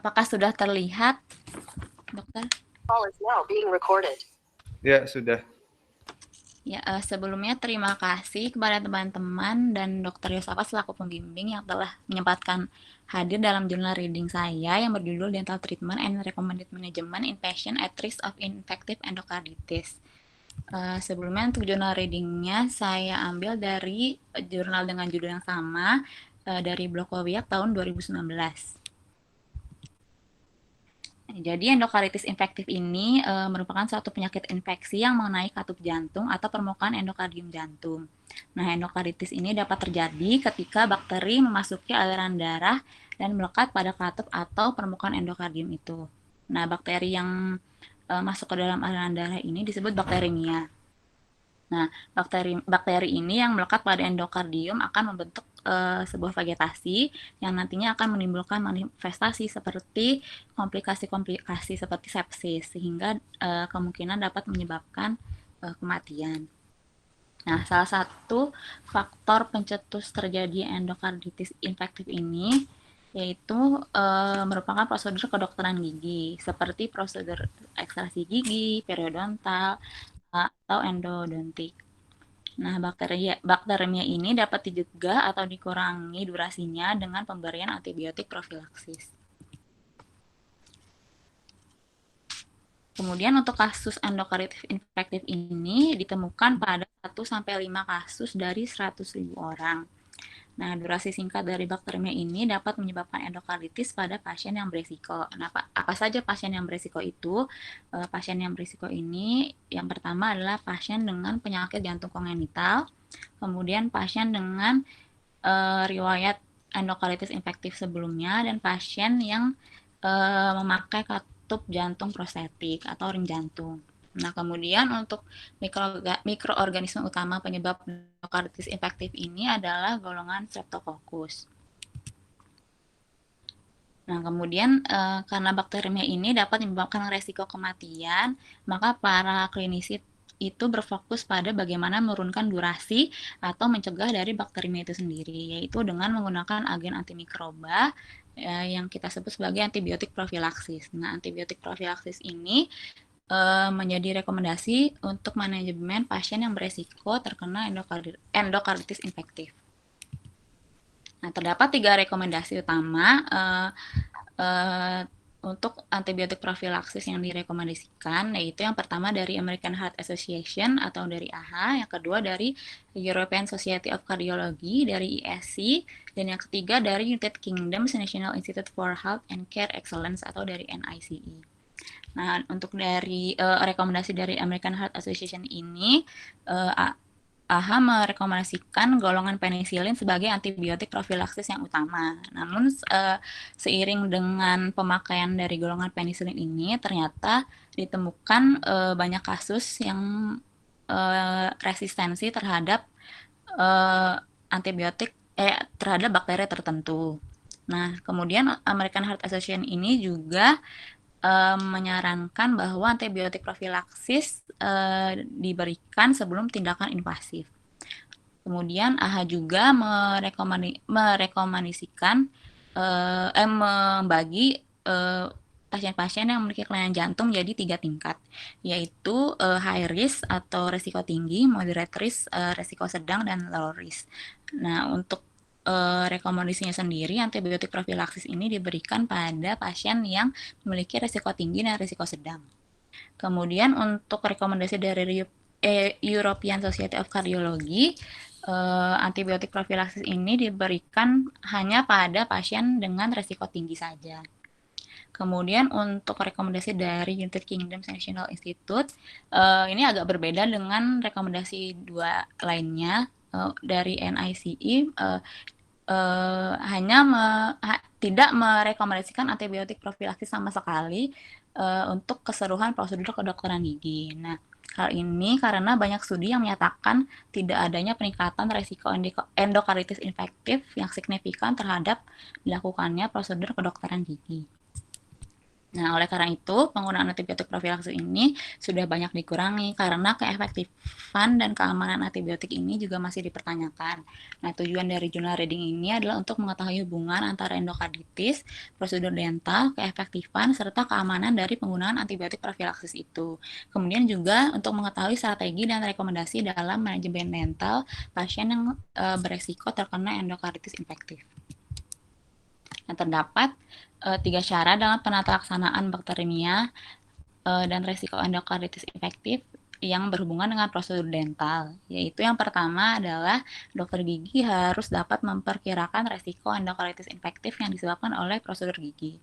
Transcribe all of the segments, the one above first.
Apakah sudah terlihat, dokter? Call is now being recorded. Ya, sudah. Ya, sebelumnya terima kasih kepada teman-teman dan Dr. Yosafa selaku pembimbing yang telah menyempatkan hadir dalam jurnal reading saya yang berjudul Dental Treatment and Recommended Management in Patients at Risk of Infective Endocarditis. Sebelumnya untuk jurnal readingnya saya ambil dari jurnal dengan judul yang sama dari Blokowiak tahun 2019. Jadi endokardits infektif ini merupakan suatu penyakit infeksi yang mengenai katup jantung atau permukaan endokardium jantung. Nah, endokardits ini dapat terjadi ketika bakteri memasuki aliran darah dan melekat pada katup atau permukaan endokardium itu. Nah, bakteri yang masuk ke dalam aliran darah ini disebut bakteremia. Nah, bakteri ini yang melekat pada endokardium akan membentuk sebuah vegetasi yang nantinya akan menimbulkan manifestasi seperti komplikasi-komplikasi seperti sepsis sehingga kemungkinan dapat menyebabkan kematian. Nah, salah satu faktor pencetus terjadi endokarditis infektif ini yaitu merupakan prosedur kedokteran gigi seperti prosedur ekstraksi gigi, periodontal, atau endodontik. Nah, bakteremia ini dapat dicegah atau dikurangi durasinya dengan pemberian antibiotik profilaksis. Kemudian untuk kasus endokarditis infektif ini ditemukan pada 1-5 kasus dari 100.000 orang. Nah, durasi singkat dari bakteremia ini dapat menyebabkan endokarditis pada pasien yang berisiko. Nah, apa saja pasien yang berisiko itu? Pasien yang berisiko ini yang pertama adalah pasien dengan penyakit jantung kongenital, kemudian pasien dengan riwayat endokarditis infektif sebelumnya, dan pasien yang memakai katup jantung prostetik atau ring jantung. Nah, kemudian untuk mikroorganisme utama penyebab endokarditis infektif ini adalah golongan Streptococcus. Nah, kemudian karena bakteremia ini dapat menyebabkan resiko kematian, maka para klinisi itu berfokus pada bagaimana menurunkan durasi atau mencegah dari bakteremia itu sendiri, yaitu dengan menggunakan agen antimikroba yang kita sebut sebagai antibiotik profilaksis. Nah, antibiotik profilaksis ini menjadi rekomendasi untuk manajemen pasien yang beresiko terkena endokarditis infektif. Nah, terdapat 3 rekomendasi utama untuk antibiotik profilaksis yang direkomendasikan, yaitu yang pertama dari American Heart Association atau dari AHA, yang kedua dari European Society of Cardiology dari ESC, dan yang ketiga dari United Kingdom's National Institute for Health and Care Excellence atau dari NICE. Nah, untuk dari rekomendasi dari American Heart Association ini, AHA merekomendasikan golongan penisilin sebagai antibiotik profilaksis yang utama. Namun, seiring dengan pemakaian dari golongan penisilin ini, ternyata ditemukan banyak kasus yang resistensi terhadap antibiotik terhadap bakteri tertentu. Nah, kemudian American Heart Association ini juga menyarankan bahwa antibiotik profilaksis diberikan sebelum tindakan invasif. Kemudian AHA juga merekomendasikan membagi pasien-pasien yang memiliki kelainan jantung jadi 3 tingkat, yaitu high risk atau risiko tinggi, moderate risk, risiko sedang, dan low risk. Nah, untuk rekomendasinya sendiri, antibiotik profilaksis ini diberikan pada pasien yang memiliki risiko tinggi dan risiko sedang. Kemudian untuk rekomendasi dari European Society of Cardiology, antibiotik profilaksis ini diberikan hanya pada pasien dengan risiko tinggi saja. Kemudian untuk rekomendasi dari United Kingdom National Institute, ini agak berbeda dengan rekomendasi 2 lainnya dari NICE, hanya tidak merekomendasikan antibiotik profilaksis sama sekali untuk keseluruhan prosedur kedokteran gigi. Nah, hal ini karena banyak studi yang menyatakan tidak adanya peningkatan resiko endokarditis infektif yang signifikan terhadap dilakukannya prosedur kedokteran gigi. Nah, oleh karena itu, penggunaan antibiotik profilaksis ini sudah banyak dikurangi karena keefektifan dan keamanan antibiotik ini juga masih dipertanyakan. Nah, tujuan dari jurnal reading ini adalah untuk mengetahui hubungan antara endokarditis, prosedur dental, keefektifan, serta keamanan dari penggunaan antibiotik profilaksis itu. Kemudian juga untuk mengetahui strategi dan rekomendasi dalam manajemen dental pasien yang beresiko terkena endokarditis infektif. Nah, terdapat 3 syarat dalam penata laksanaan bakteremia dan resiko endokarditis infektif yang berhubungan dengan prosedur dental, yaitu yang pertama adalah dokter gigi harus dapat memperkirakan resiko endokarditis infektif yang disebabkan oleh prosedur gigi.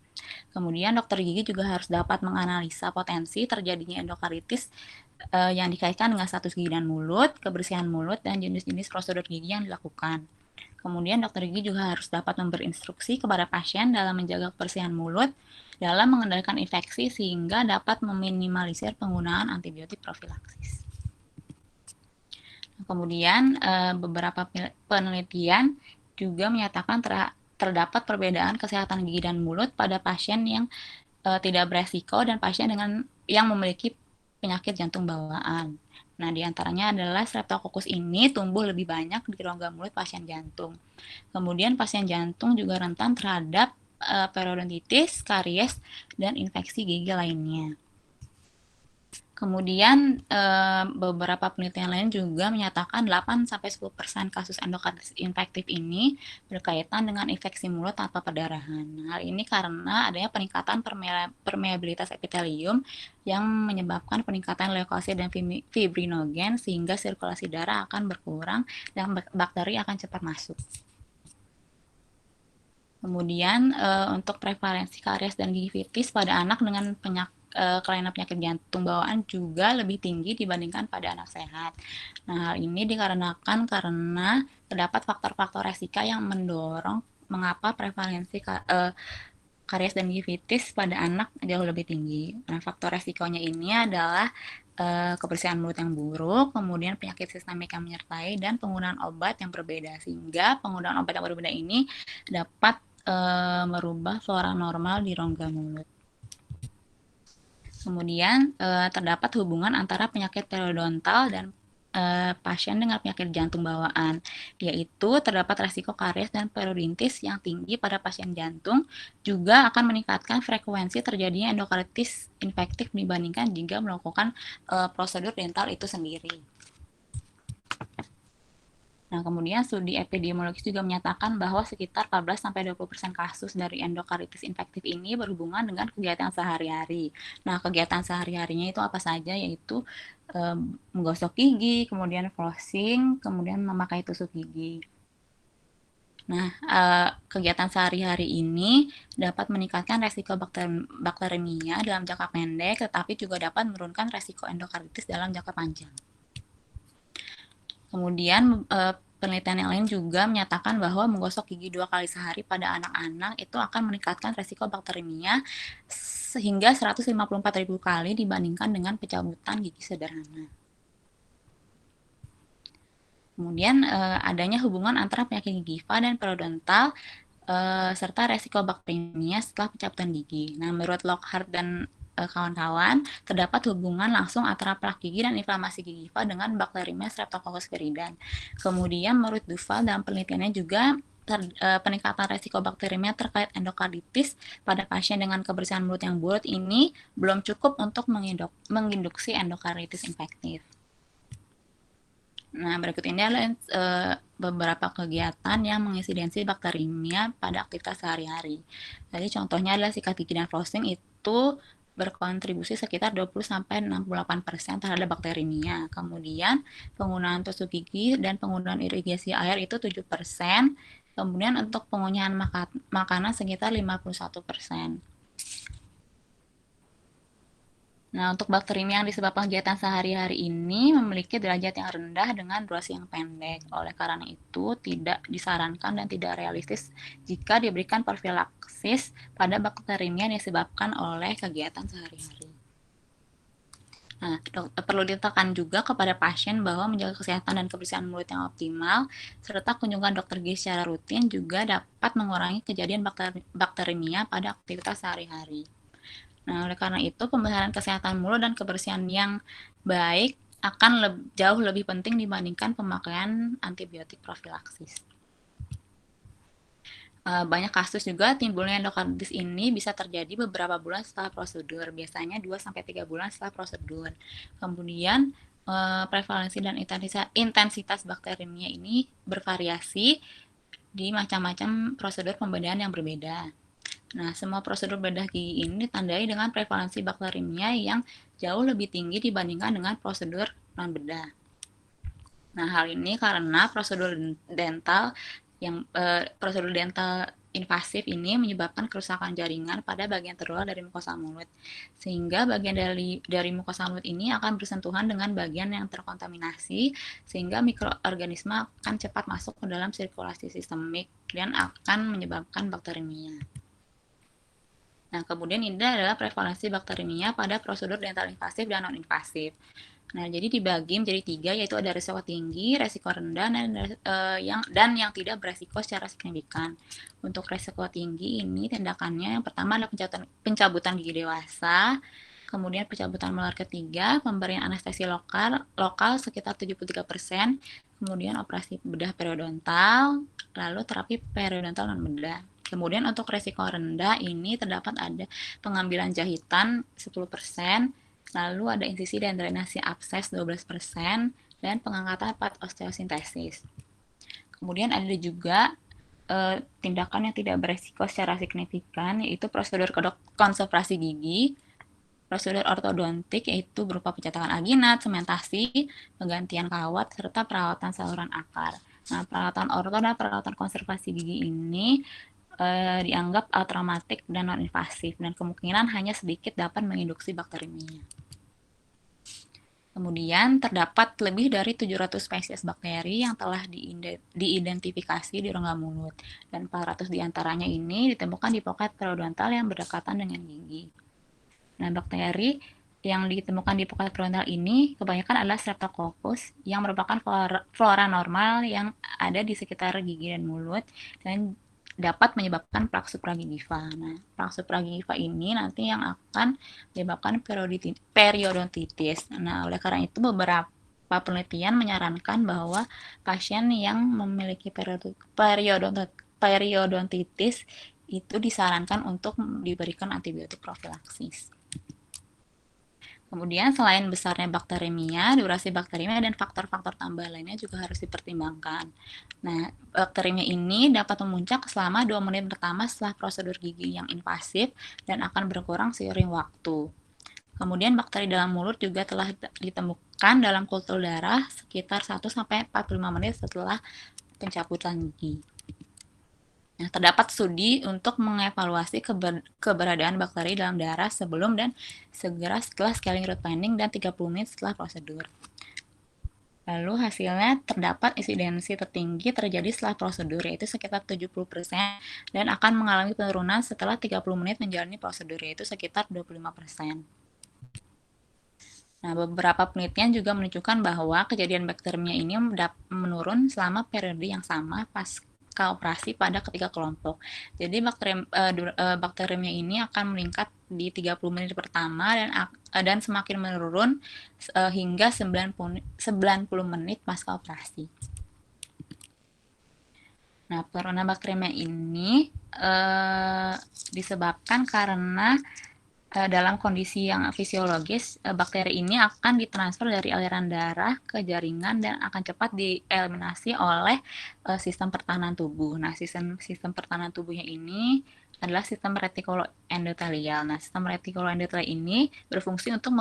Kemudian dokter gigi juga harus dapat menganalisa potensi terjadinya endokarditis yang dikaitkan dengan status gigi dan mulut, kebersihan mulut, dan jenis-jenis prosedur gigi yang dilakukan. Kemudian dokter gigi juga harus dapat memberi instruksi kepada pasien dalam menjaga kebersihan mulut dalam mengendalikan infeksi sehingga dapat meminimalisir penggunaan antibiotik profilaksis. Kemudian beberapa penelitian juga menyatakan terdapat perbedaan kesehatan gigi dan mulut pada pasien yang tidak beresiko dan pasien dengan yang memiliki penyakit jantung bawaan. Nah, diantaranya adalah Streptococcus ini tumbuh lebih banyak di rongga mulut pasien jantung. Kemudian pasien jantung juga rentan terhadap periodontitis, karies, dan infeksi gigi lainnya. Kemudian beberapa penelitian lain juga menyatakan 8-10% kasus endokarditis infektif ini berkaitan dengan infeksi mulut tanpa perdarahan. Hal ini karena adanya peningkatan permeabilitas epitelium yang menyebabkan peningkatan leukosit dan fibrinogen sehingga sirkulasi darah akan berkurang dan bakteri akan cepat masuk. Kemudian untuk prevalensi karies dan gingivitis pada anak dengan kelainan penyakit jantung bawaan juga lebih tinggi dibandingkan pada anak sehat. Nah, hal ini dikarenakan karena terdapat faktor-faktor resiko yang mendorong mengapa prevalensi karies dan gingivitis pada anak jauh lebih tinggi. Nah, faktor resikonya ini adalah kebersihan mulut yang buruk, kemudian penyakit sistemik yang menyertai, dan penggunaan obat yang berbeda. Sehingga penggunaan obat yang berbeda ini dapat merubah flora normal di rongga mulut. Kemudian terdapat hubungan antara penyakit periodontal dan pasien dengan penyakit jantung bawaan, yaitu terdapat resiko karies dan periodontitis yang tinggi pada pasien jantung, juga akan meningkatkan frekuensi terjadinya endokarditis infektif dibandingkan jika melakukan prosedur dental itu sendiri. Nah, kemudian studi epidemiologis juga menyatakan bahwa sekitar 14-20% kasus dari endokarditis infektif ini berhubungan dengan kegiatan sehari-hari. Nah, kegiatan sehari-harinya itu apa saja? Yaitu menggosok gigi, kemudian flossing, kemudian memakai tusuk gigi. Nah, kegiatan sehari-hari ini dapat meningkatkan resiko bakteremia dalam jangka pendek, tetapi juga dapat menurunkan resiko endokarditis dalam jangka panjang. Kemudian penelitian yang lain juga menyatakan bahwa menggosok gigi 2 kali sehari pada anak-anak itu akan meningkatkan resiko bakteremia sehingga 154.000 kali dibandingkan dengan pencabutan gigi sederhana. Kemudian adanya hubungan antara penyakit gingiva dan periodontal serta resiko bakteremia setelah pencabutan gigi. Nah, menurut Lockhart dan kawan-kawan, terdapat hubungan langsung antara plak gigi dan inflamasi gingiva dengan bakteremia Streptococcus viridans. Kemudian menurut Duval dalam penelitiannya juga peningkatan resiko bakteremia terkait endokarditis pada pasien dengan kebersihan mulut yang buruk ini belum cukup untuk menginduksi endokarditis infektif. Nah, berikut ini adalah beberapa kegiatan yang menginsidensi bakteremia pada aktivitas sehari-hari. Jadi contohnya adalah sikat gigi dan flossing itu berkontribusi sekitar 20-68% terhadap bakteremia. Kemudian penggunaan tusuk gigi dan penggunaan irigasi air itu 7%. Kemudian untuk pengunyahan makanan sekitar 51%. Nah, untuk bakteremia yang disebabkan kegiatan sehari-hari ini memiliki derajat yang rendah dengan durasi yang pendek. Oleh karena itu, tidak disarankan dan tidak realistis jika diberikan profilaksis pada bakteremia yang disebabkan oleh kegiatan sehari-hari. Nah, perlu ditekan juga kepada pasien bahwa menjaga kesehatan dan kebersihan mulut yang optimal, serta kunjungan dokter gigi secara rutin juga dapat mengurangi kejadian bakteremia pada aktivitas sehari-hari. Nah, oleh karena itu, pemeliharaan kesehatan mulut dan kebersihan yang baik akan jauh lebih penting dibandingkan pemakaian antibiotik profilaksis. Banyak kasus juga timbulnya endokarditis ini bisa terjadi beberapa bulan setelah prosedur, biasanya 2-3 bulan setelah prosedur. Kemudian prevalensi dan intensitas bakteriemia ini bervariasi di macam-macam prosedur pembedahan yang berbeda. Nah, semua prosedur bedah gigi ini ditandai dengan prevalensi bakteriemia yang jauh lebih tinggi dibandingkan dengan prosedur non-bedah. Nah, hal ini karena prosedur dental invasif ini menyebabkan kerusakan jaringan pada bagian terluar dari mukosa mulut, sehingga bagian dari mukosa mulut ini akan bersentuhan dengan bagian yang terkontaminasi, sehingga mikroorganisme akan cepat masuk ke dalam sirkulasi sistemik dan akan menyebabkan bakteriemia. Nah, kemudian ini adalah prevalensi bakteriemia pada prosedur dental invasif dan non-invasif. Nah, jadi dibagi menjadi 3, yaitu ada risiko tinggi, risiko rendah, dan yang tidak beresiko secara signifikan. Untuk risiko tinggi ini tindakannya yang pertama adalah pencabutan gigi dewasa, kemudian pencabutan molar ketiga, pemberian anestesi lokal sekitar 73%, kemudian operasi bedah periodontal, lalu terapi periodontal non-bedah. Kemudian untuk risiko rendah ini terdapat ada pengambilan jahitan 10%, lalu ada insisi dan drainasi abses 12%, dan pengangkatan part osteosintesis. Kemudian ada juga tindakan yang tidak beresiko secara signifikan, yaitu prosedur konservasi gigi, prosedur ortodontik, yaitu berupa pencetakan alginat, sementasi, penggantian kawat, serta perawatan saluran akar. Nah, perawatan orto dan perawatan konservasi gigi ini dianggap traumatik dan non-invasif, dan kemungkinan hanya sedikit dapat menginduksi bakteriemia. Kemudian terdapat lebih dari 700 spesies bakteri yang telah diidentifikasi di rongga mulut, dan 400 diantaranya ini ditemukan di pocket periodontal yang berdekatan dengan gigi. Nah, bakteri yang ditemukan di pocket periodontal ini kebanyakan adalah Streptococcus yang merupakan flora normal yang ada di sekitar gigi dan mulut dan dapat menyebabkan plak supragingiva. Nah, plak supragingiva ini nanti yang akan menyebabkan periodontitis. Nah, oleh karena itu beberapa penelitian menyarankan bahwa pasien yang memiliki periodontitis itu disarankan untuk diberikan antibiotik profilaksis. Kemudian selain besarnya bakteriemia, durasi bakteriemia, dan faktor-faktor tambah lainnya juga harus dipertimbangkan. Nah, bakteriemia ini dapat memuncak selama 2 menit pertama setelah prosedur gigi yang invasif dan akan berkurang seiring waktu. Kemudian bakteri dalam mulut juga telah ditemukan dalam kultur darah sekitar 1-45 menit setelah pencabutan gigi. Nah, terdapat studi untuk mengevaluasi keberadaan bakteri dalam darah sebelum dan segera setelah scaling root planning dan 30 menit setelah prosedur. Lalu hasilnya terdapat insidensi tertinggi terjadi setelah prosedur, yaitu sekitar 70%, dan akan mengalami penurunan setelah 30 menit menjalani prosedur, yaitu sekitar 25%. Nah, beberapa penelitian juga menunjukkan bahwa kejadian bakteriemia ini menurun selama periode yang sama pasca operasi pada ketiga kelompok. Jadi bakteriemia ini akan meningkat di 30 menit pertama dan semakin menurun hingga 90 menit pasca operasi. Nah, penurunan bakteriemia ini disebabkan karena dalam kondisi yang fisiologis, bakteri ini akan ditransfer dari aliran darah ke jaringan dan akan cepat dieliminasi oleh sistem pertahanan tubuh. Nah, sistem pertahanan tubuhnya ini adalah sistem retikuloendotelial. Nah, sistem retikuloendotelial ini berfungsi untuk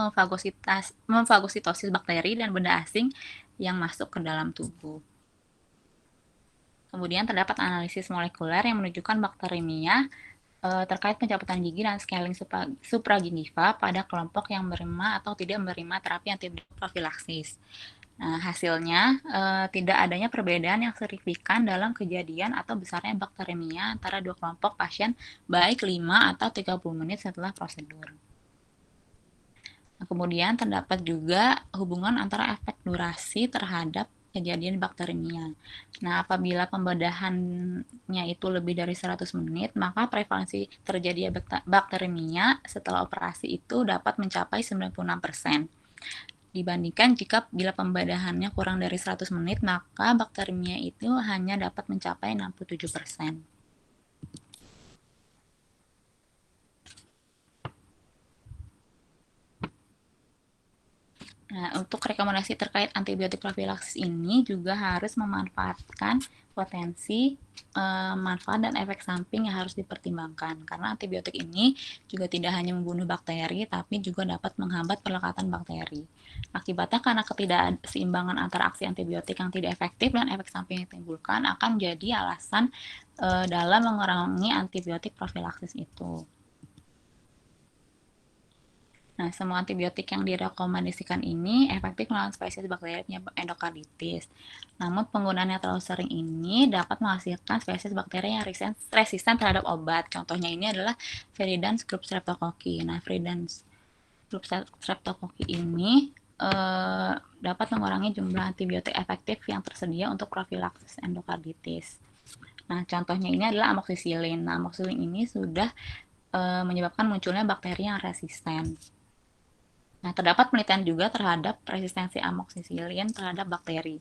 memfagositosis bakteri dan benda asing yang masuk ke dalam tubuh. Kemudian terdapat analisis molekuler yang menunjukkan bakteriemia terkait pencabutan gigi dan scaling supragingiva pada kelompok yang menerima atau tidak menerima terapi antibiotik profilaksis. Nah, hasilnya tidak adanya perbedaan yang signifikan dalam kejadian atau besarnya bakteriemia antara dua kelompok pasien baik 5 atau 30 menit setelah prosedur. Nah, kemudian terdapat juga hubungan antara efek durasi terhadap kejadian bakteremia. Nah, apabila pembedahannya itu lebih dari 100 menit, maka prevalensi terjadi bakteremia setelah operasi itu dapat mencapai 96%. Dibandingkan jika bila pembedahannya kurang dari 100 menit, maka bakteremia itu hanya dapat mencapai 67%. Nah, untuk rekomendasi terkait antibiotik profilaksis ini juga harus memanfaatkan potensi manfaat dan efek samping yang harus dipertimbangkan. Karena antibiotik ini juga tidak hanya membunuh bakteri, tapi juga dapat menghambat perlekatan bakteri. Akibatnya karena ketidakseimbangan antara aksi antibiotik yang tidak efektif dan efek samping yang ditimbulkan akan menjadi alasan dalam mengurangi antibiotik profilaksis itu. Nah, semua antibiotik yang direkomendasikan ini efektif melawan spesies bakteri penyebab endokarditis. Namun, penggunaan yang terlalu sering ini dapat menghasilkan spesies bakteri yang resisten terhadap obat. Contohnya ini adalah Viridans grup Streptococcus. Nah, Viridans grup Streptococcus ini dapat mengurangi jumlah antibiotik efektif yang tersedia untuk profilaksis endokarditis. Nah, contohnya ini adalah amoxicillin. Nah, amoxicillin ini sudah menyebabkan munculnya bakteri yang resisten. Nah, terdapat penelitian juga terhadap resistensi amoxicillin terhadap bakteri.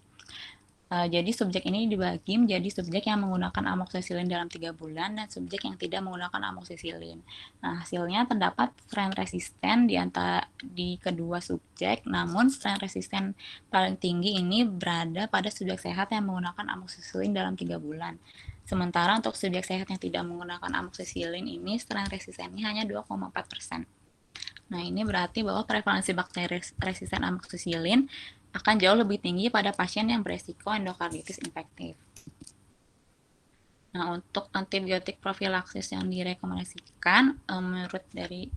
Jadi subjek ini dibagi menjadi subjek yang menggunakan amoxicillin dalam 3 bulan dan subjek yang tidak menggunakan amoxicillin. Nah, hasilnya terdapat strain resisten di kedua subjek, namun strain resisten paling tinggi ini berada pada subjek sehat yang menggunakan amoxicillin dalam 3 bulan. Sementara untuk subjek sehat yang tidak menggunakan amoxicillin ini strain resistennya hanya 2,4%. Nah, ini berarti bahwa prevalensi bakteri resisten amoxicillin akan jauh lebih tinggi pada pasien yang beresiko endokarditis infektif. Nah, untuk antibiotik profilaksis yang direkomendasikan menurut dari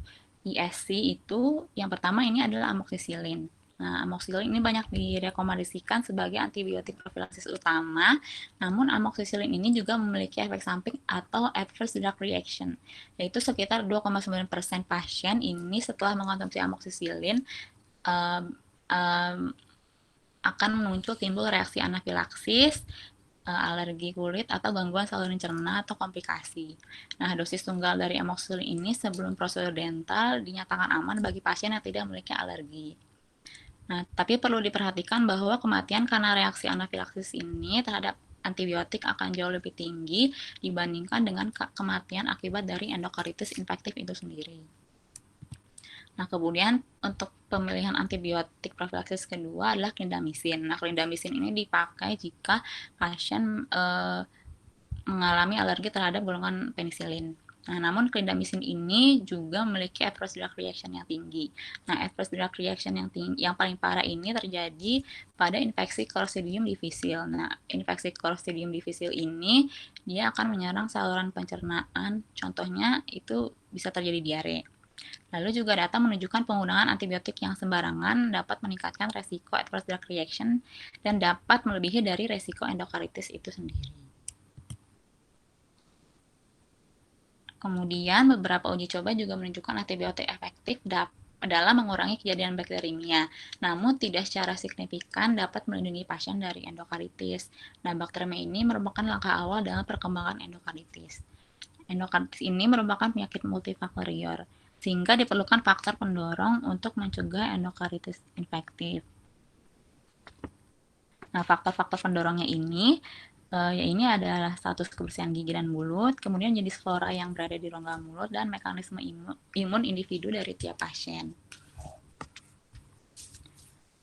ISC itu yang pertama ini adalah amoxicillin. Nah, amoxicillin ini banyak direkomendasikan sebagai antibiotik profilaksis utama, namun amoxicillin ini juga memiliki efek samping atau adverse drug reaction, yaitu sekitar 2,9% pasien ini setelah mengkonsumsi amoxicillin akan muncul timbul reaksi anafilaksis, alergi kulit, atau gangguan saluran cerna atau komplikasi. Nah, dosis tunggal dari amoxicillin ini sebelum prosedur dental dinyatakan aman bagi pasien yang tidak memiliki alergi. Nah, tapi perlu diperhatikan bahwa kematian karena reaksi anafilaksis ini terhadap antibiotik akan jauh lebih tinggi dibandingkan dengan kematian akibat dari endokarditis infektif itu sendiri. Nah, kemudian untuk pemilihan antibiotik profilaksis kedua adalah clindamycin. Nah, clindamycin ini dipakai jika pasien mengalami alergi terhadap golongan penisilin. Nah, namun clindamycin ini juga memiliki adverse drug reaction yang tinggi. Nah, adverse drug reaction yang paling parah ini terjadi pada infeksi Clostridium difficile. Nah, infeksi Clostridium difficile ini dia akan menyerang saluran pencernaan. Contohnya itu bisa terjadi diare. Lalu juga data menunjukkan penggunaan antibiotik yang sembarangan dapat meningkatkan resiko adverse drug reaction dan dapat melebihi dari resiko endokarditis itu sendiri. Kemudian beberapa uji coba juga menunjukkan antibiotik efektif dalam mengurangi kejadian bakteremia, namun tidak secara signifikan dapat melindungi pasien dari endokarditis. Nah, bakteremia ini merupakan langkah awal dalam perkembangan endokarditis. Endokarditis ini merupakan penyakit multifaktorial, sehingga diperlukan faktor pendorong untuk mencegah endokarditis infektif. Nah, faktor-faktor pendorongnya ini ini adalah status kebersihan gigi dan mulut, kemudian jenis flora yang berada di rongga mulut, dan mekanisme imun individu dari tiap pasien.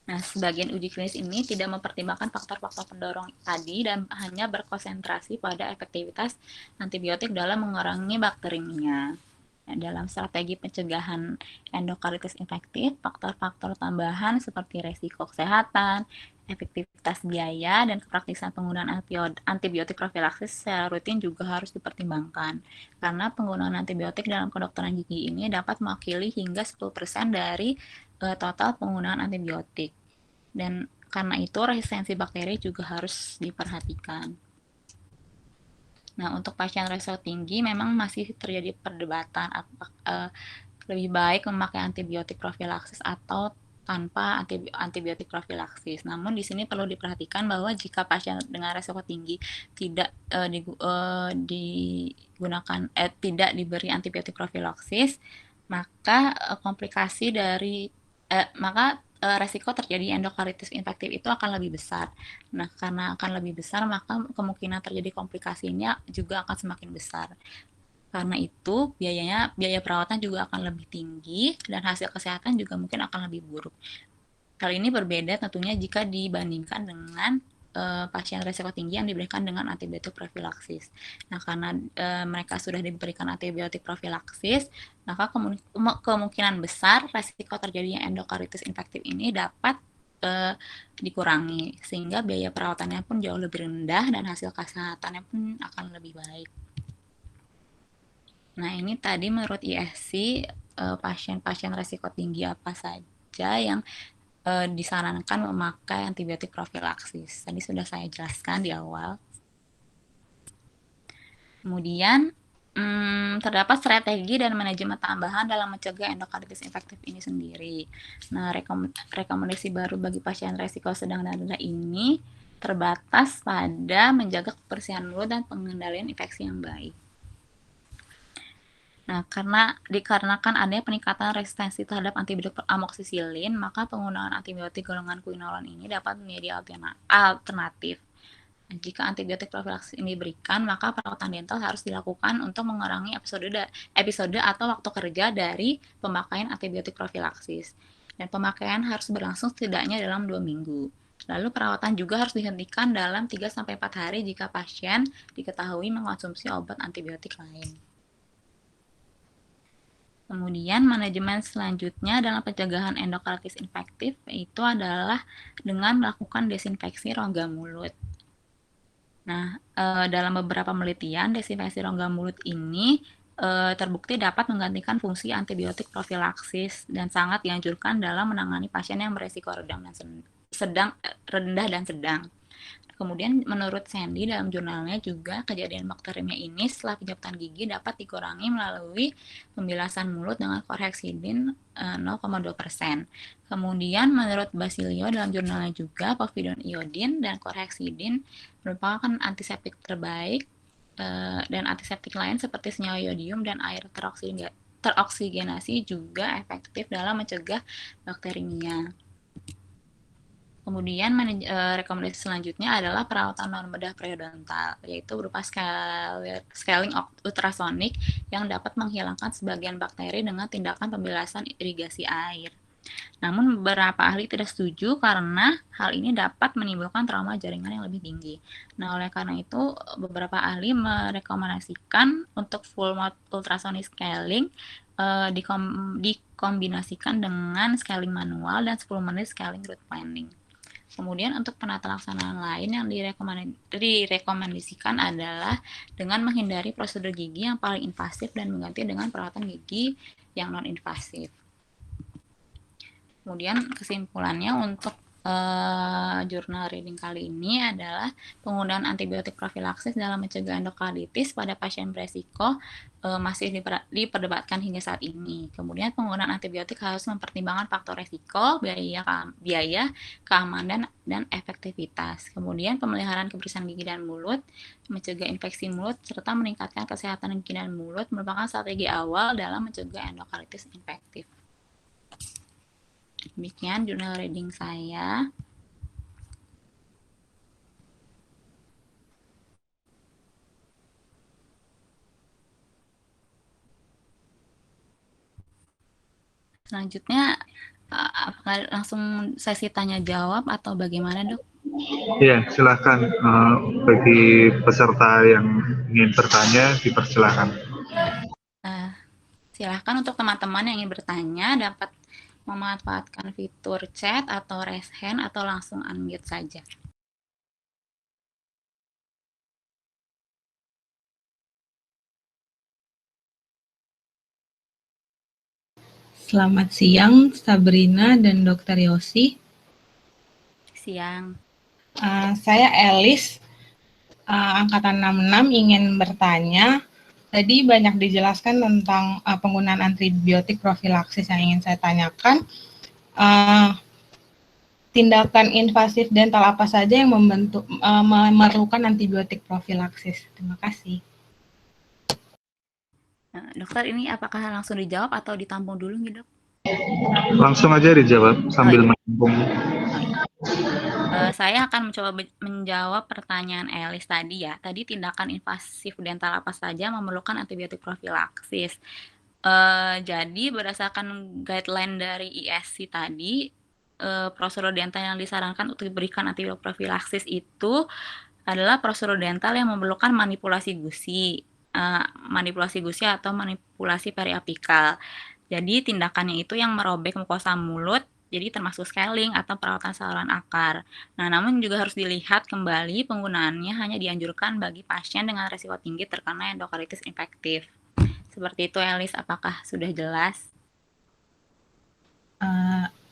Nah, sebagian uji klinis ini tidak mempertimbangkan faktor-faktor pendorong tadi dan hanya berkonsentrasi pada efektivitas antibiotik dalam mengurangi bakteremia. Nah, dalam strategi pencegahan endokarditis infektif, faktor-faktor tambahan seperti resiko kesehatan, efektivitas biaya, dan kepraktisan penggunaan antibiotik profilaksis secara rutin juga harus dipertimbangkan. Karena penggunaan antibiotik dalam kedokteran gigi ini dapat mewakili hingga 10% dari total penggunaan antibiotik. Dan karena itu resistensi bakteri juga harus diperhatikan. Nah, untuk pasien resiko tinggi memang masih terjadi perdebatan lebih baik memakai antibiotik profilaksis atau tanpa antibiotik profilaksis. Namun di sini perlu diperhatikan bahwa jika pasien dengan resiko tinggi tidak tidak diberi antibiotik profilaksis, maka komplikasi dari resiko terjadi endokaritis infektif itu akan lebih besar. Nah, karena akan lebih besar, maka kemungkinan terjadi komplikasinya juga akan semakin besar. Karena itu, biaya perawatan juga akan lebih tinggi dan hasil kesehatan juga mungkin akan lebih buruk. Hal ini berbeda tentunya jika dibandingkan dengan pasien resiko tinggi yang diberikan dengan antibiotik profilaksis. Nah, karena mereka sudah diberikan antibiotik profilaksis, maka kemungkinan besar resiko terjadinya endokaritis infektif ini dapat dikurangi, sehingga biaya perawatannya pun jauh lebih rendah dan hasil kesehatannya pun akan lebih baik. Nah, ini tadi menurut ISC pasien-pasien resiko tinggi apa saja yang disarankan memakai antibiotik profilaksis. Tadi sudah saya jelaskan di awal. Kemudian, terdapat strategi dan manajemen tambahan dalam mencegah endokaritis infektif ini sendiri. Nah, rekomendasi baru bagi pasien resiko sedang dan rendah ini terbatas pada menjaga kebersihan mulut dan pengendalian infeksi yang baik. Nah, dikarenakan adanya peningkatan resistensi terhadap antibiotik amoksisilin, maka penggunaan antibiotik golongan quinolon ini dapat menjadi alternatif. Nah, jika antibiotik profilaksis ini diberikan, maka perawatan dental harus dilakukan untuk mengurangi episode atau waktu kerja dari pemakaian antibiotik profilaksis. Dan pemakaian harus berlangsung setidaknya dalam 2 minggu. Lalu perawatan juga harus dihentikan dalam 3-4 hari jika pasien diketahui mengonsumsi obat antibiotik lain. Kemudian manajemen selanjutnya dalam pencegahan endokaritis infektif itu adalah dengan melakukan desinfeksi rongga mulut. Nah, dalam beberapa penelitian, desinfeksi rongga mulut ini terbukti dapat menggantikan fungsi antibiotik profilaksis dan sangat dianjurkan dalam menangani pasien yang beresiko rendah dan sedang. Kemudian menurut Sandy dalam jurnalnya juga kejadian bakteriemia ini setelah penjabatan gigi dapat dikurangi melalui pembilasan mulut dengan Chlorhexidin 0,2%. Kemudian menurut Basilio dalam jurnalnya juga povidone iodin dan Chlorhexidin merupakan antiseptik terbaik dan antiseptik lain seperti senyawa iodium dan air teroksigenasi juga efektif dalam mencegah bakteriemia. Kemudian rekomendasi selanjutnya adalah perawatan non-bedah periodontal, yaitu berupa scaling ultrasonik yang dapat menghilangkan sebagian bakteri dengan tindakan pembilasan irigasi air. Namun beberapa ahli tidak setuju karena hal ini dapat menimbulkan trauma jaringan yang lebih tinggi. Nah, oleh karena itu beberapa ahli merekomendasikan untuk full mode ultrasonic scaling dikombinasikan dengan scaling manual dan 10 menit scaling root planning. Kemudian untuk penata laksanaan lain yang direkomendasikan adalah dengan menghindari prosedur gigi yang paling invasif dan mengganti dengan perawatan gigi yang non-invasif. Kemudian kesimpulannya untuk jurnal reading kali ini adalah penggunaan antibiotik profilaksis dalam mencegah endokaritis pada pasien beresiko masih diperdebatkan hingga saat ini. Kemudian penggunaan antibiotik harus mempertimbangkan faktor resiko, biaya, keamanan, dan efektivitas. Kemudian pemeliharaan kebersihan gigi dan mulut, mencegah infeksi mulut, serta meningkatkan kesehatan gigi dan mulut merupakan strategi awal dalam mencegah endokaritis infektif. Demikian jurnal reading saya. Selanjutnya, apakah langsung sesi tanya jawab atau bagaimana, Dok? Iya, silakan. Bagi peserta yang ingin bertanya, dipersilakan. Silahkan untuk teman-teman yang ingin bertanya dapat memanfaatkan fitur chat atau raise hand atau langsung unmute saja. Selamat siang, Sabrina dan Dr. Yosi. Siang. Saya Elis, angkatan 66, ingin bertanya. Tadi banyak dijelaskan tentang penggunaan antibiotik profilaksis yang ingin saya tanyakan. uh, tindakan invasif dental apa saja yang memerlukan antibiotik profilaksis? Terima kasih. Nah, dokter, ini apakah langsung dijawab atau ditampung dulu nih, dok? Langsung aja dijawab sambil iya. menampung. Saya akan mencoba menjawab pertanyaan Elis tadi ya. Tadi tindakan invasif dental apa saja memerlukan antibiotik profilaksis. Jadi berdasarkan guideline dari ISC tadi, prosedur dental yang disarankan untuk diberikan antibiotik profilaksis itu adalah prosedur dental yang memerlukan manipulasi gusi atau manipulasi periapikal. Jadi tindakannya itu yang merobek mukosa mulut, jadi termasuk scaling atau perawatan saluran akar. Nah, namun juga harus dilihat kembali penggunaannya hanya dianjurkan bagi pasien dengan risiko tinggi terkena endokaritis infektif. Seperti itu, Elis. Apakah sudah jelas?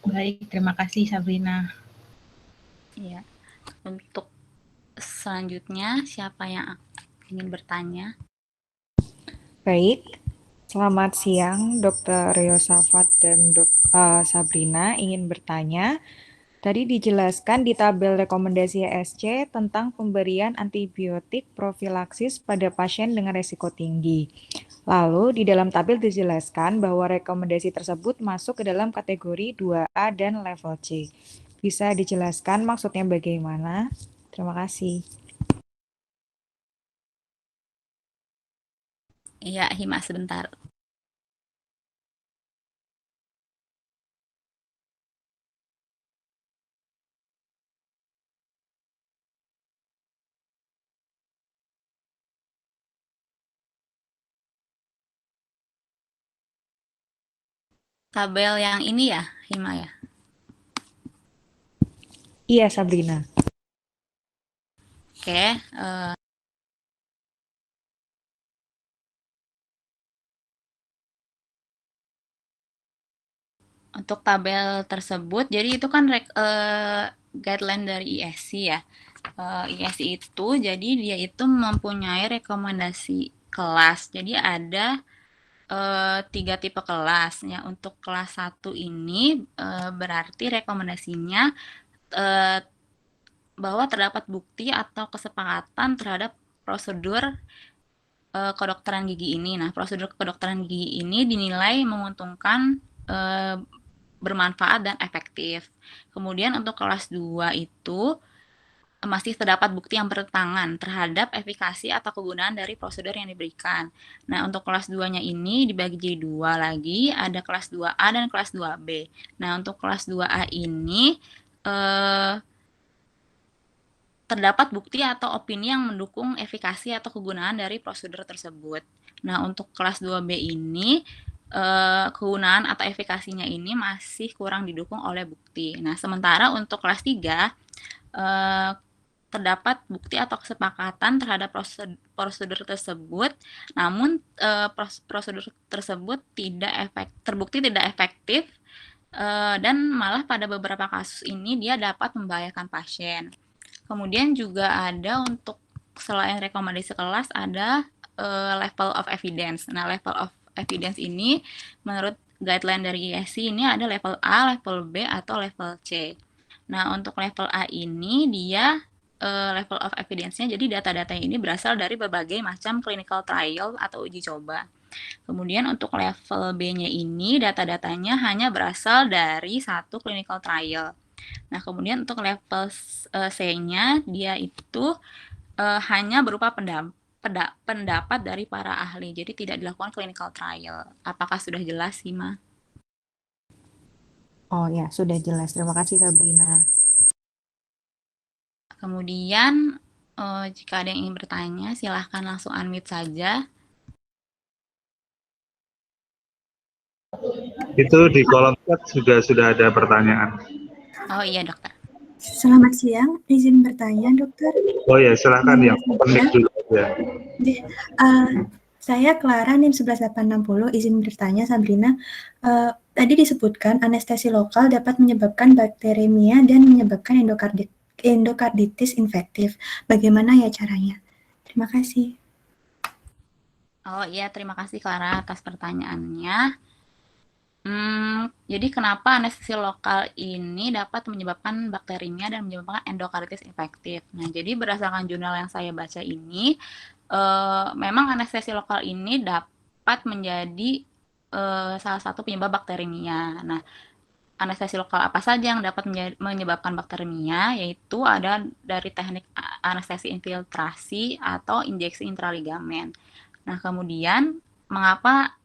Baik, terima kasih Sabrina. Iya. Untuk selanjutnya, siapa yang ingin bertanya? Baik, selamat siang Dr. Yosafat dan Sabrina ingin bertanya. Tadi dijelaskan di tabel rekomendasi ESC tentang pemberian antibiotik profilaksis pada pasien dengan risiko tinggi. Lalu di dalam tabel dijelaskan bahwa rekomendasi tersebut masuk ke dalam kategori 2A dan level C. Bisa dijelaskan maksudnya bagaimana? Terima kasih. Iya, Hima, sebentar. Tabel yang ini ya, Hima ya? Iya, Sabrina. Oke, untuk tabel tersebut, jadi itu kan guideline dari ISC ya. ISC itu, jadi dia itu mempunyai rekomendasi kelas. Jadi ada 3 tipe kelas ya. Untuk kelas 1 ini berarti rekomendasinya bahwa terdapat bukti atau kesepakatan terhadap prosedur kedokteran gigi ini. Nah, prosedur kedokteran gigi ini dinilai menguntungkan, bermanfaat dan efektif. Kemudian untuk kelas 2 itu masih terdapat bukti yang bertentangan terhadap efikasi atau kegunaan dari prosedur yang diberikan. Nah, untuk kelas 2-nya ini dibagi jadi 2 lagi, ada kelas 2A dan kelas 2B. Nah, untuk kelas 2A ini terdapat bukti atau opini yang mendukung efikasi atau kegunaan dari prosedur tersebut. Nah, untuk kelas 2B ini kegunaan atau efikasinya ini masih kurang didukung oleh bukti. Nah, sementara untuk kelas 3 terdapat bukti atau kesepakatan terhadap prosedur tersebut, namun prosedur tersebut terbukti tidak efektif, dan malah pada beberapa kasus ini dia dapat membahayakan pasien. Kemudian juga ada untuk selain rekomendasi kelas ada level of evidence. Nah, level of evidence ini menurut guideline dari ISC ini ada level A, level B, atau level C. Nah, untuk level A ini dia level of evidence-nya, jadi data-datanya ini berasal dari berbagai macam clinical trial atau uji coba. Kemudian untuk level B-nya ini data-datanya hanya berasal dari satu clinical trial. Nah, kemudian untuk level C-nya dia itu hanya berupa pendapat dari para ahli, jadi tidak dilakukan clinical trial. Apakah sudah jelas, Hima? Oh ya, sudah jelas. Terima kasih, Sabrina. Kemudian, jika ada yang ingin bertanya, silahkan langsung unmute saja. Itu di kolom chat sudah ada pertanyaan. Oh iya, dokter. Selamat siang, izin bertanya, dokter. Oh ya, silakan yang open dulu ya. Saya Clara, NIM 11860, izin bertanya, Sabrina. Tadi disebutkan anestesi lokal dapat menyebabkan bakteremia dan menyebabkan endokarditis infektif. Bagaimana ya caranya? Terima kasih. Oh iya, terima kasih Clara atas pertanyaannya. Jadi kenapa anestesi lokal ini dapat menyebabkan bakterinya dan menyebabkan endokardits infektif. Nah, jadi berdasarkan jurnal yang saya baca ini, memang anestesi lokal ini dapat menjadi salah satu penyebab bakteremia. Nah, anestesi lokal apa saja yang dapat menyebabkan bakteremia, yaitu ada dari teknik anestesi infiltrasi atau injeksi intraligamen. Nah, kemudian mengapa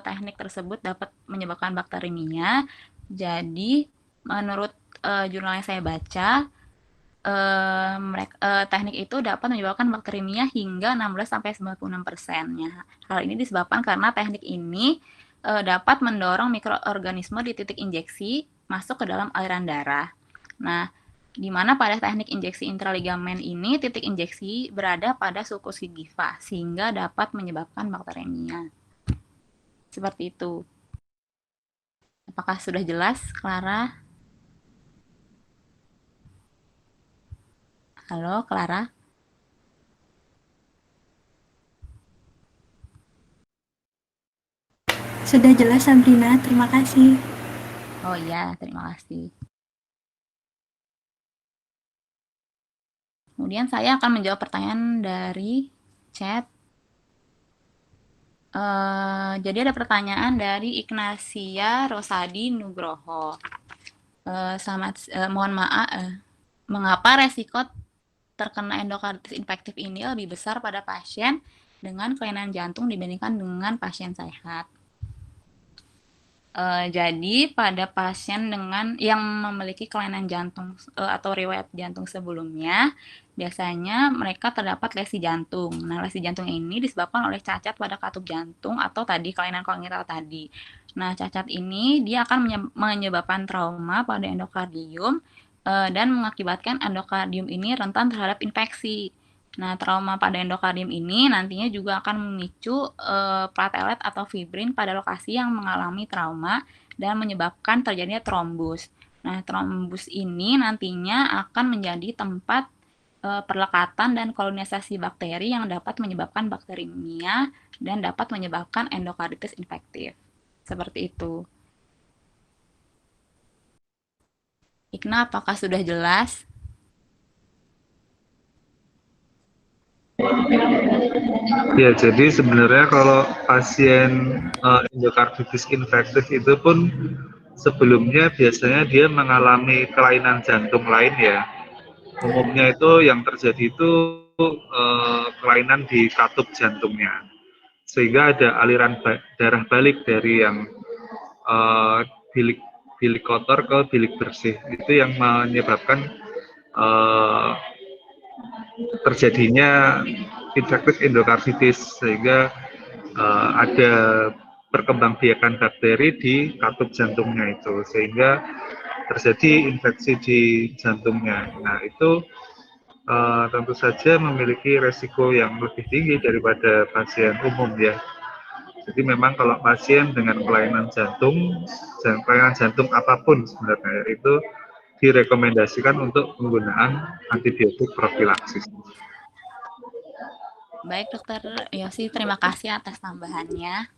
teknik tersebut dapat menyebabkan bakteremia? Jadi, menurut jurnal yang saya baca, teknik itu dapat menyebabkan bakteremia hingga 16-96%-nya. Hal ini disebabkan karena teknik ini dapat mendorong mikroorganisme di titik injeksi masuk ke dalam aliran darah. Nah, di mana pada teknik injeksi intraligamen ini titik injeksi berada pada sulcus gingiva sehingga dapat menyebabkan bakteremia. Seperti itu. Apakah sudah jelas, Clara? Halo, Clara? Sudah jelas, Sabrina. Terima kasih. Oh iya, terima kasih. Kemudian saya akan menjawab pertanyaan dari chat. Jadi ada pertanyaan dari Ignacia Rosadi Nugroho. Mohon maaf, mengapa resiko terkena endokarditis infektif ini lebih besar pada pasien dengan kelainan jantung dibandingkan dengan pasien sehat? Jadi pada pasien yang memiliki kelainan jantung atau riwayat jantung sebelumnya, biasanya mereka terdapat lesi jantung. Nah, lesi jantung ini disebabkan oleh cacat pada katup jantung atau tadi kelainan kongenital tadi. Nah, cacat ini dia akan menyebabkan trauma pada endokardium dan mengakibatkan endokardium ini rentan terhadap infeksi. Nah, trauma pada endokardium ini nantinya juga akan memicu platelet atau fibrin pada lokasi yang mengalami trauma dan menyebabkan terjadinya trombus. Nah, trombus ini nantinya akan menjadi tempat perlekatan dan kolonisasi bakteri yang dapat menyebabkan bakteremia dan dapat menyebabkan endokarditis infektif. Seperti itu. Ikna, apakah sudah jelas? Ya, jadi sebenarnya kalau pasien endokarditis infektif itu pun sebelumnya biasanya dia mengalami kelainan jantung lain ya. Umumnya itu yang terjadi itu kelainan di katup jantungnya. Sehingga ada aliran darah balik dari yang bilik kotor ke bilik bersih. Itu yang menyebabkan terjadinya infektif endokarditis, sehingga ada perkembangbiakan bakteri di katup jantungnya itu, sehingga terjadi infeksi di jantungnya. Nah, itu tentu saja memiliki resiko yang lebih tinggi daripada pasien umum ya. Jadi memang kalau pasien dengan kelainan jantung apapun sebenarnya itu direkomendasikan untuk penggunaan antibiotik profilaksis. Baik, Dokter Yosi, terima kasih atas tambahannya.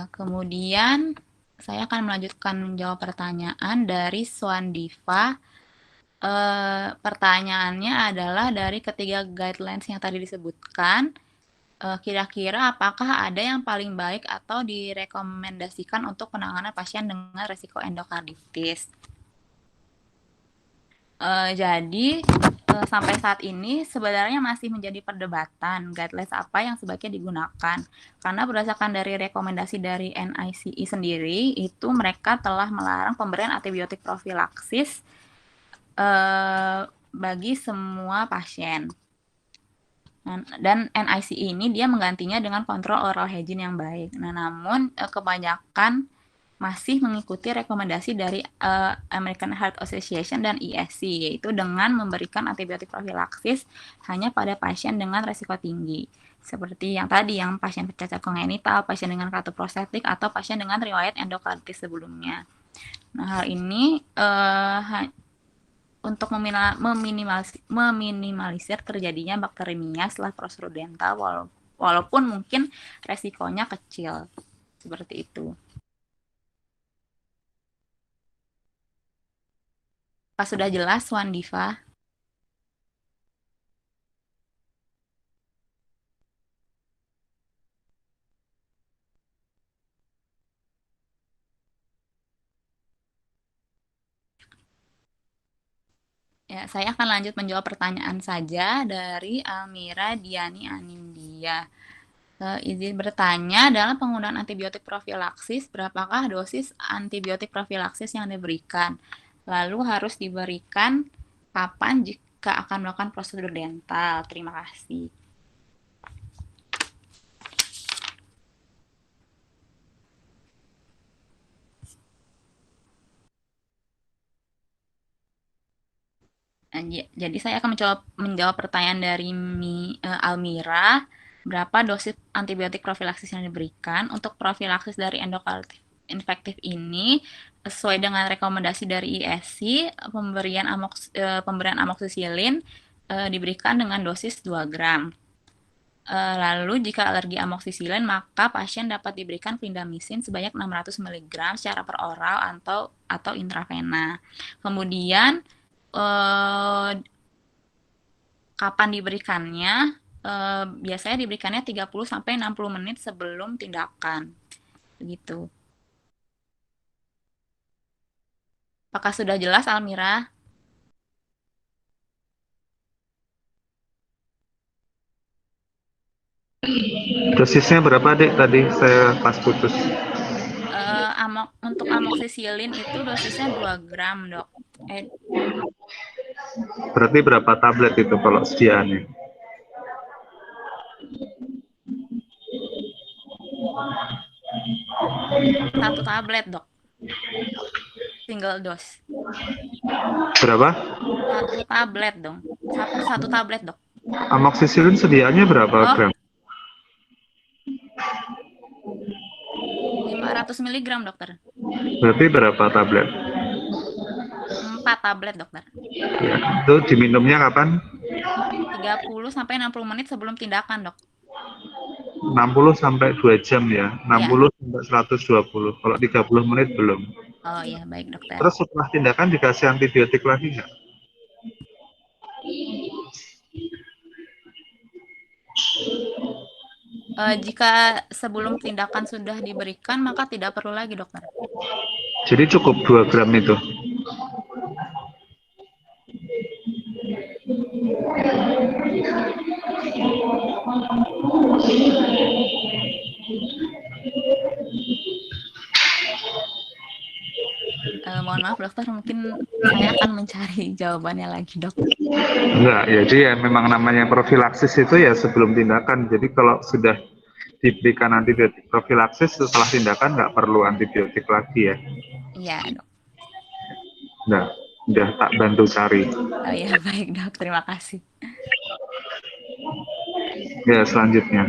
Kemudian saya akan melanjutkan menjawab pertanyaan dari Swandiva. Pertanyaannya adalah dari ketiga guidelines yang tadi disebutkan, kira-kira apakah ada yang paling baik atau direkomendasikan untuk penanganan pasien dengan resiko endokarditis? Jadi sampai saat ini sebenarnya masih menjadi perdebatan guidelines apa yang sebaiknya digunakan. Karena berdasarkan dari rekomendasi dari NICE sendiri, itu mereka telah melarang pemberian antibiotik profilaksis bagi semua pasien. Dan NICE ini dia menggantinya dengan kontrol oral hygiene yang baik. Nah, namun kebanyakan masih mengikuti rekomendasi dari American Heart Association dan ESC, yaitu dengan memberikan antibiotik profilaksis hanya pada pasien dengan resiko tinggi. Seperti yang tadi, yang pasien cacat kongenital, pasien dengan katup prostetik, atau pasien dengan riwayat endokarditis sebelumnya. Nah, hal ini untuk meminimalisir terjadinya bakteremia setelah prosedur-dental, walaupun mungkin resikonya kecil. Seperti itu. Pas sudah jelas, Wan Diva? Ya, saya akan lanjut menjawab pertanyaan saja dari Almira Diani Anindya. Izin bertanya, dalam penggunaan antibiotik profilaksis, berapakah dosis antibiotik profilaksis yang diberikan? Lalu harus diberikan kapan jika akan melakukan prosedur dental? Terima kasih. Jadi saya akan menjawab pertanyaan dari Almira. Berapa dosis antibiotik profilaksis yang diberikan? Untuk profilaksis dari endokardit infektif ini, sesuai dengan rekomendasi dari ISC, pemberian amoksisilin diberikan dengan dosis 2 gram. Lalu jika alergi amoksisilin, maka pasien dapat diberikan clindamycin sebanyak 600 mg secara per oral atau intravena. Kemudian kapan diberikannya? Biasanya diberikannya 30-60 menit sebelum tindakan. Begitu. Apakah sudah jelas, Almira? Dosisnya berapa, Dek? Tadi saya pas putus. Untuk amoksisilin itu dosisnya 2 gram, dok. Berarti berapa tablet itu kalau sediaannya? 1 tablet, dok. Single dose. Berapa? 1 tablet dong. 1 tablet, dok. Amoksisilin sediaannya berapa gram? 500 mg, dokter. Berarti berapa tablet? 4 tablet, dokter. Ya, itu diminumnya kapan? 30-60 menit sebelum tindakan, dok. 60 sampai 2 jam ya. 60 sampai 120. Kalau 30 menit belum. Oh iya, baik, dokter. Terus setelah tindakan dikasih antibiotik lagi nggak? Jika sebelum tindakan sudah diberikan, maka tidak perlu lagi, dokter. Jadi cukup 2 gram itu? Mohon maaf, dokter, mungkin saya akan mencari jawabannya lagi, dok. Enggak, jadi ya memang namanya profilaksis itu ya sebelum tindakan. Jadi kalau sudah diberikan antibiotik profilaksis setelah tindakan nggak perlu antibiotik lagi ya? Iya, dok. Nah, udah tak bantu cari. Oh iya, baik, dok. Terima kasih. Ya, selanjutnya.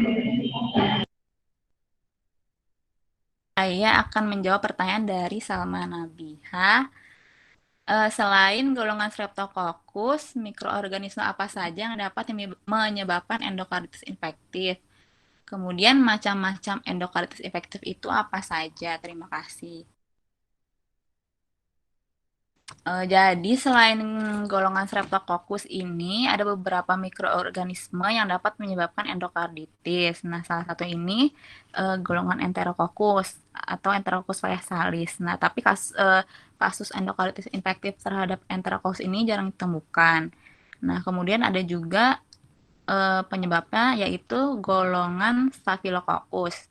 Saya akan menjawab pertanyaan dari Salma Nabiha. Selain golongan Streptococcus, mikroorganisme apa saja yang dapat menyebabkan endokarditis infektif? Kemudian macam-macam endokarditis infektif itu apa saja? Terima kasih. Jadi selain golongan Streptococcus ini ada beberapa mikroorganisme yang dapat menyebabkan endokarditis. Nah, salah satu ini golongan Enterococcus atau Enterococcus faecalis. Nah, tapi kasus endokarditis infektif terhadap Enterococcus ini jarang ditemukan. Nah, kemudian ada juga penyebabnya yaitu golongan Staphylococcus,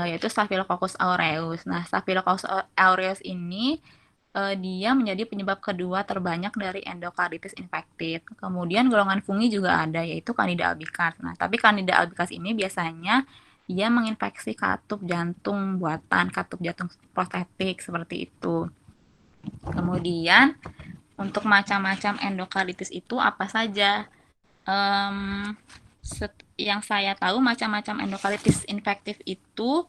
yaitu Staphylococcus aureus. Nah, Staphylococcus aureus ini dia menjadi penyebab kedua terbanyak dari endokarditis infektif. Kemudian golongan fungi juga ada, yaitu Candida albicans. Nah, tapi Candida albicans ini biasanya dia menginfeksi katup jantung buatan, katup jantung prostetik, seperti itu. Kemudian, untuk macam-macam endokarditis itu apa saja? Yang saya tahu macam-macam endokarditis infektif itu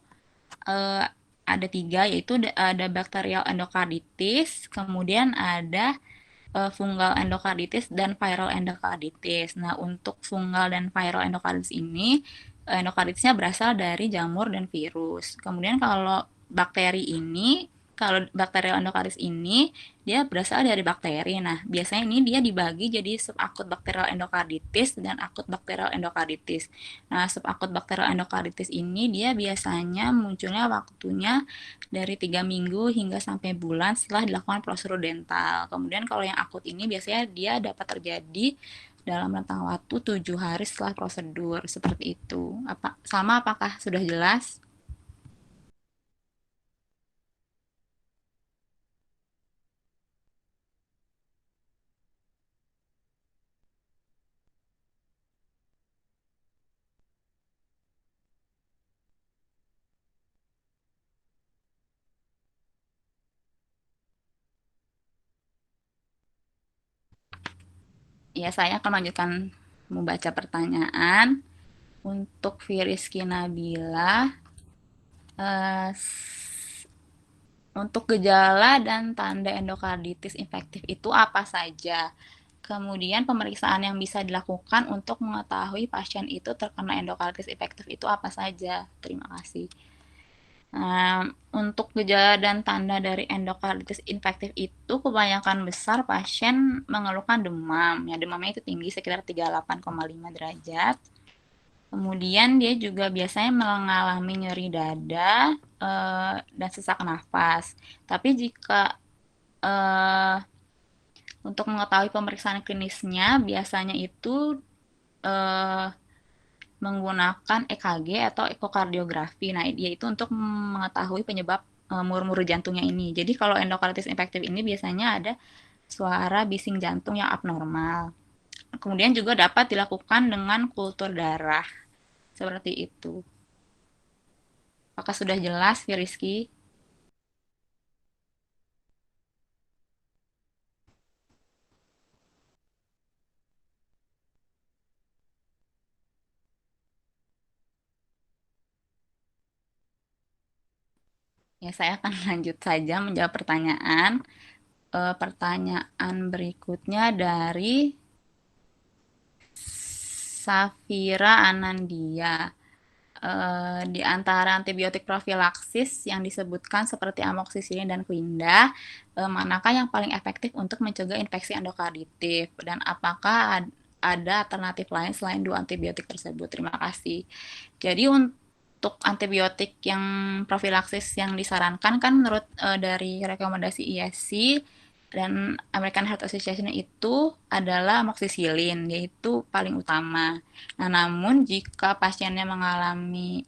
ada 3, yaitu ada bakterial endokarditis, kemudian ada fungal endokarditis dan viral endokarditis. Nah, untuk fungal dan viral endokarditis ini, endokarditisnya berasal dari jamur dan virus. Kemudian kalau bakteri ini kalau bakterial endokardit ini dia berasal dari bakteri. Nah, biasanya ini dia dibagi jadi subakut bakterial endokarditis dan akut bakterial endokarditis. Nah, subakut bakterial endokarditis ini dia biasanya munculnya waktunya dari 3 minggu hingga sampai bulan setelah dilakukan prosedur dental. Kemudian kalau yang akut ini biasanya dia dapat terjadi dalam rentang waktu 7 hari setelah prosedur, seperti itu. Apakah sudah jelas? Ya, saya akan lanjutkan membaca pertanyaan. Untuk Firizki Nabila, untuk gejala dan tanda endokarditis infektif itu apa saja? Kemudian pemeriksaan yang bisa dilakukan untuk mengetahui pasien itu terkena endokarditis infektif itu apa saja? Terima kasih. Untuk gejala dan tanda dari endokarditis infektif itu kebanyakan besar pasien mengeluhkan demam. Ya, demamnya itu tinggi sekitar 38,5 derajat. Kemudian dia juga biasanya mengalami nyeri dada dan sesak nafas. Tapi jika untuk mengetahui pemeriksaan klinisnya, biasanya itu menggunakan EKG atau ekokardiografi. Nah, dia itu untuk mengetahui penyebab murmur jantungnya ini. Jadi kalau endokarditis infektif ini biasanya ada suara bising jantung yang abnormal. Kemudian juga dapat dilakukan dengan kultur darah. Seperti itu. Apakah sudah jelas, Rizky? Ya, saya akan lanjut saja menjawab pertanyaan. Pertanyaan berikutnya dari Safira Anandia. Di antara antibiotik profilaksis yang disebutkan seperti amoksisilin dan Quinda, manakah yang paling efektif untuk mencegah infeksi endokarditis? Dan apakah ada alternatif lain selain dua antibiotik tersebut? Terima kasih. Jadi untuk antibiotik yang profilaksis yang disarankan kan menurut dari rekomendasi ISC dan American Heart Association itu adalah amoksisilin, yaitu paling utama. Nah, namun jika pasiennya mengalami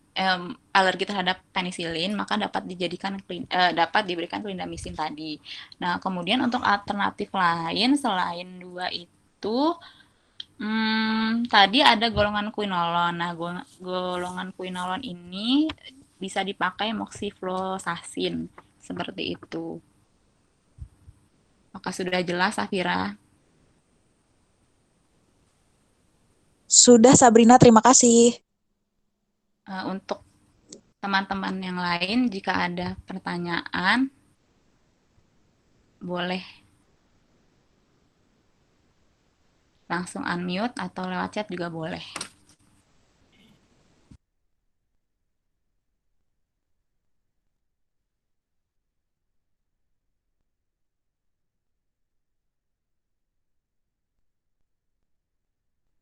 alergi terhadap penisilin, maka dapat diberikan clindamycin tadi. Nah, kemudian untuk alternatif lain selain dua itu, tadi ada golongan quinolon. Nah, golongan quinolon ini bisa dipakai moxifloxacin seperti itu. Apakah sudah jelas, Safira? Sudah, Sabrina. Terima kasih. Untuk teman-teman yang lain, jika ada pertanyaan, boleh langsung unmute atau lewat chat juga boleh.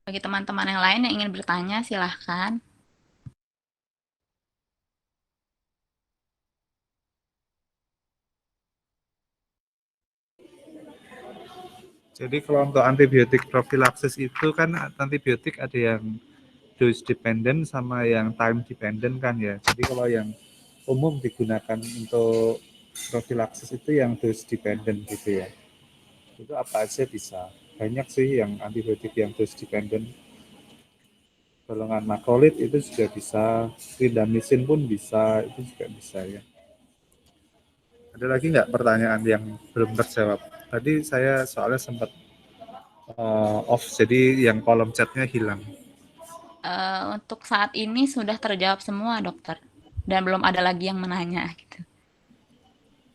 Bagi teman-teman yang lain yang ingin bertanya, silahkan. Jadi kalau untuk antibiotik profilaksis itu kan antibiotik ada yang dose dependent sama yang time dependent kan ya. Jadi kalau yang umum digunakan untuk profilaksis itu yang dose dependent gitu ya. Itu apa aja bisa. Banyak sih yang antibiotik yang dose dependent. Golongan makrolit itu juga bisa, clindamycin pun bisa, itu juga bisa ya. Ada lagi nggak pertanyaan yang belum terjawab? Tadi saya soalnya sempat off, jadi yang kolom chatnya hilang. Untuk saat ini sudah terjawab semua, dokter. Dan belum ada lagi yang menanya. Gitu.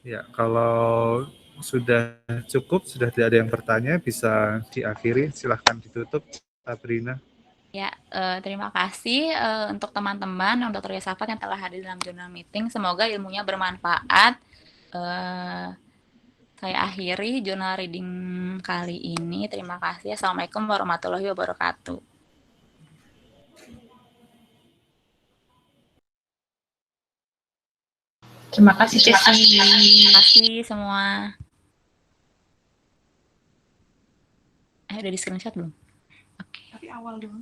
Ya, kalau sudah cukup, sudah tidak ada yang bertanya, bisa diakhiri. Silahkan ditutup, Sabrina. Ya, terima kasih untuk teman-teman Dr. Yosafat yang telah hadir dalam jurnal meeting. Semoga ilmunya bermanfaat Saya akhiri jurnal reading kali ini. Terima kasih. Assalamualaikum warahmatullahi wabarakatuh. Terima kasih, Cici. Terima kasih semua. Udah di screenshot belum? Oke. Tapi awal dulu.